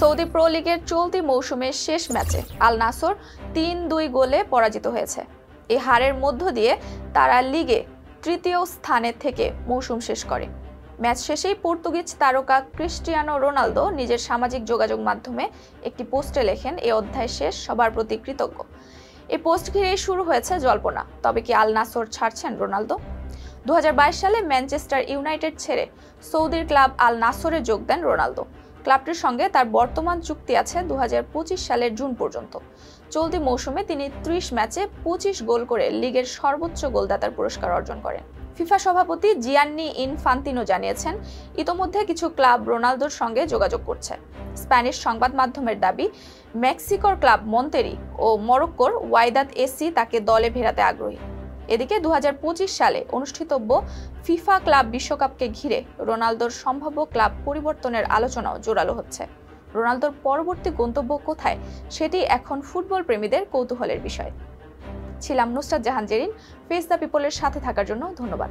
Saudi pro লিগের চলতি মৌসুমের শেষ ম্যাচে আল নাসর ৩-২ গোলে পরাজিত হয়েছে। এই হারের মধ্য দিয়ে তারা লিগে তৃতীয় স্থানে থেকে মৌসুম শেষ করে। ম্যাচ শেষেই পর্তুগিজ তারকা ক্রিস্টিয়ানো রোনালদো নিজের সামাজিক যোগাযোগ মাধ্যমে একটি পোস্টে লেখেন, এই অধ্যায় শেষ, সবার প্রতি কৃতজ্ঞ। এই পোস্ট ঘিরেই শুরু হয়েছে জল্পনা। তবে কি আল নাসর ছাড়ছেন রোনালদো? 2022 সালে ম্যানচেস্টার ইউনাইটেড ছেড়ে সৌদির ক্লাব আল নাসরে যোগ দেন রোনালদো। ক্লাবটির সঙ্গে তার বর্তমান চুক্তি আছে 2025 সালের জুন পর্যন্ত। চলতি মৌসুমে তিনি 30 ম্যাচে 25 গোল করে লিগের সর্বোচ্চ গোলদাতার পুরস্কার অর্জন করেন। ফিফা সভাপতি জিয়ান্নি ইনফান্তিনো জানিয়েছেন, ইতোমধ্যে কিছু ক্লাব রোনালদোর সঙ্গে যোগাযোগ করছে। স্প্যানিশ সংবাদ মাধ্যমের দাবি, মেক্সিকোর ক্লাব মন্তেরি ও মরক্কোর ওয়াইদাদ এসি তাকে দলে ফেরাতে আগ্রহী। এদিকে 2025 সালে অনুষ্ঠিতব্য ফিফা ক্লাব বিশ্বকাপকে ঘিরে রোনালদোর সম্ভাব্য ক্লাব পরিবর্তনের আলোচনাও জোরালো হচ্ছে। রোনালদোর পরবর্তী গন্তব্য কোথায়, সেটি এখন ফুটবল প্রেমীদের কৌতূহলের বিষয়। ছিলাম নুসরাত জাহান জেরিন। ফেস দ্য পিপলের সাথে থাকার জন্য ধন্যবাদ।